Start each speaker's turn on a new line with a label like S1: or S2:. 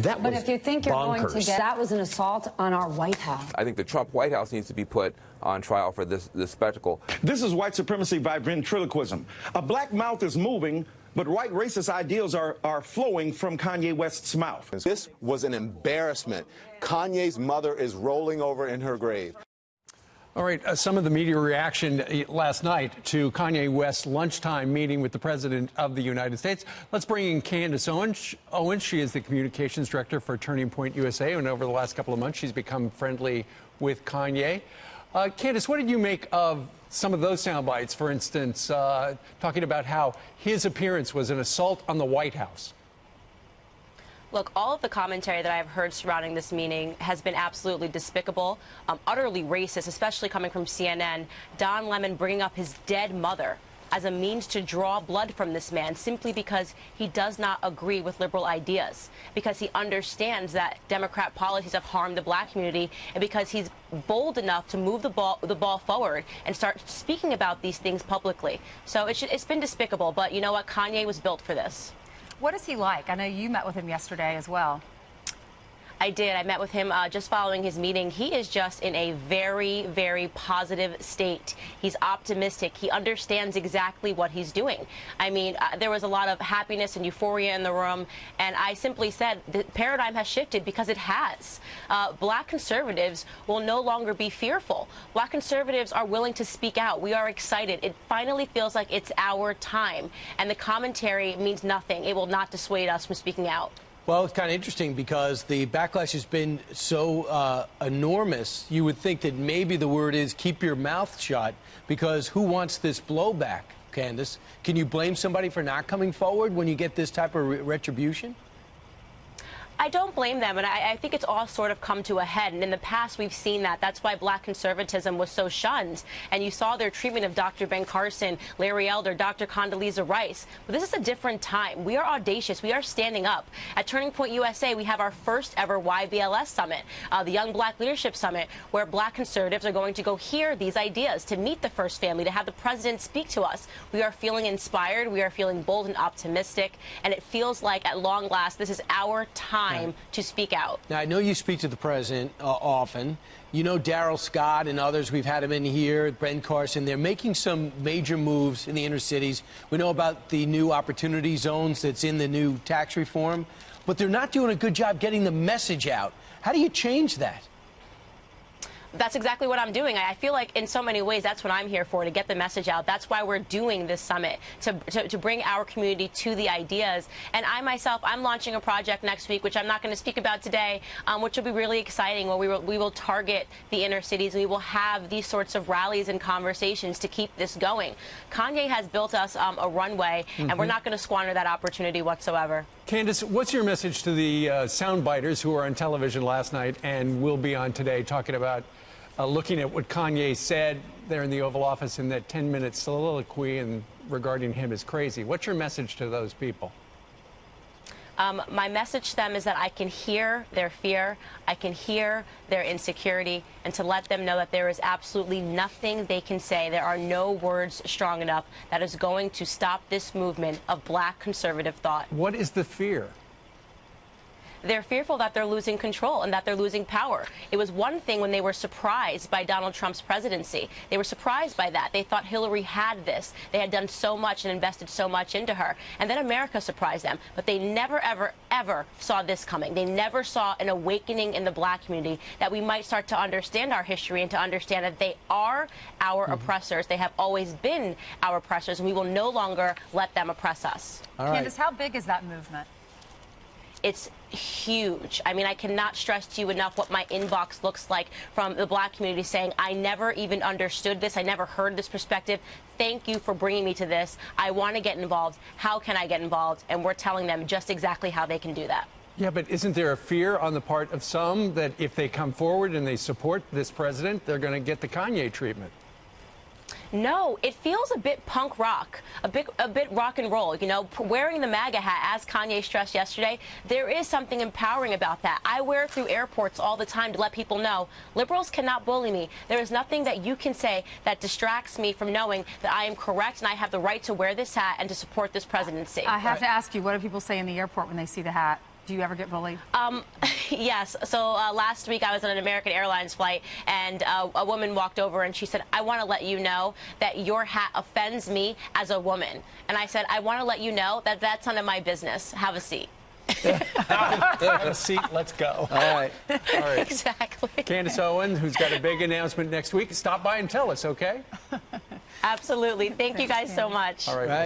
S1: That was
S2: But if you think you're
S1: bonkers.
S2: going to get, that was an assault on our White House.
S3: I think the Trump White House needs to be put on trial for this spectacle.
S4: This is white supremacy by ventriloquism. A black mouth is moving, but white racist ideals are flowing from Kanye West's mouth.
S5: This was an embarrassment. Kanye's mother is rolling over in her grave.
S6: All right, some of the media reaction last night to Kanye West's lunchtime meeting with the President of the United States. Let's bring in Candace Owens. She is the communications director for Turning Point USA, and over the last couple of months, she's become friendly with Kanye. Candace, what did you make of some of those sound bites, for instance, talking about how his appearance was an assault on the White House?
S7: Look, all of the commentary that I've heard surrounding this meeting has been absolutely despicable, utterly racist, especially coming from CNN. Don Lemon bringing up his dead mother as a means to draw blood from this man simply because he does not agree with liberal ideas, because he understands that Democrat policies have harmed the black community, and because he's bold enough to move the ball forward and start speaking about these things publicly. So it's been despicable, but you know what? Kanye was built for this.
S8: What is he like? I know you met with him yesterday as well.
S7: I did. I met with him just following his meeting. He is just in a very, very positive state. He's optimistic. He understands exactly what he's doing. I mean, there was a lot of happiness and euphoria in the room, and I simply said the paradigm has shifted because it has. Black conservatives will no longer be fearful. Black conservatives are willing to speak out. We are excited. It finally feels like it's our time, and the commentary means nothing. It will not dissuade us from speaking out.
S9: Well, it's kind of interesting because the backlash has been so enormous. You would think that maybe the word is keep your mouth shut, because who wants this blowback, Candace? Can you blame somebody for not coming forward when you get this type of retribution?
S7: I don't blame them, and I think it's all sort of come to a head. And in the past, we've seen that. That's why black conservatism was so shunned. And you saw their treatment of Dr. Ben Carson, Larry Elder, Dr. Condoleezza Rice. But this is a different time. We are audacious. We are standing up. At Turning Point USA, we have our first ever YBLS Summit, the Young Black Leadership Summit, where black conservatives are going to go hear these ideas, to meet the first family, to have the president speak to us. We are feeling inspired. We are feeling bold and optimistic. And it feels like, at long last, this is our time to speak out.
S9: Now, I know you speak to the president often. You know Darrell Scott and others. We've had him in here, Ben Carson. They're making some major moves in the inner cities. We know about the new opportunity zones that's in the new tax reform. But they're not doing a good job getting the message out. How do you change that?
S7: That's exactly what I'm doing. I feel like in so many ways that's what I'm here for, to get the message out. That's why we're doing this summit, to bring our community to the ideas. And I myself, I'm launching a project next week, which I'm not going to speak about today, which will be really exciting, where we will target the inner cities, and we will have these sorts of rallies and conversations to keep this going. Kanye has built us a runway, and we're not going to squander that opportunity whatsoever.
S6: Candace, what's your message to the soundbiters who were on television last night and will be on today, talking about looking at what Kanye said there in the Oval Office in that 10-minute soliloquy and regarding him as crazy? What's your message to those people?
S7: My message to them is that I can hear their fear, I can hear their insecurity, and to let them know that there is absolutely nothing they can say. There are no words strong enough that is going to stop this movement of black conservative thought.
S6: What is the fear?
S7: They're fearful that they're losing control and that they're losing power. It was one thing when they were surprised by Donald Trump's presidency. They were surprised by that. They thought Hillary had this. They had done so much and invested so much into her. And then America surprised them. But they never, ever, ever saw this coming. They never saw an awakening in the black community, that we might start to understand our history and to understand that they are our oppressors. They have always been our oppressors, and we will no longer let them oppress us.
S9: All right.
S8: Candace, how big is that movement?
S7: It's huge. I mean, I cannot stress to you enough what my inbox looks like from the black community saying, I never even understood this. I never heard this perspective. Thank you for bringing me to this. I want to get involved. How can I get involved? And we're telling them just exactly how they can do that.
S6: Yeah, but isn't there a fear on the part of some that if they come forward and they support this president, they're going to get the Kanye treatment?
S7: No, it feels a bit punk rock, a bit rock and roll. You know, wearing the MAGA hat, as Kanye stressed yesterday, there is something empowering about that. I wear it through airports all the time to let people know liberals cannot bully me. There is nothing that you can say that distracts me from knowing that I am correct and I have the right to wear this hat and to support this presidency.
S8: I have to ask you, what do people say in the airport when they see the hat? Do you ever get bullied?
S7: Yes. So last week I was on an American Airlines flight, and a woman walked over and she said, "I want to let you know that your hat offends me as a woman." And I said, "I want to let you know that that's none of my business. Have a seat."
S6: Have a seat. Let's go.
S9: All right.
S6: All right.
S7: Exactly.
S6: Candace Owens, who's got a big announcement next week. Stop by and tell us, okay?
S7: Absolutely. Thank you guys so much.
S6: All right.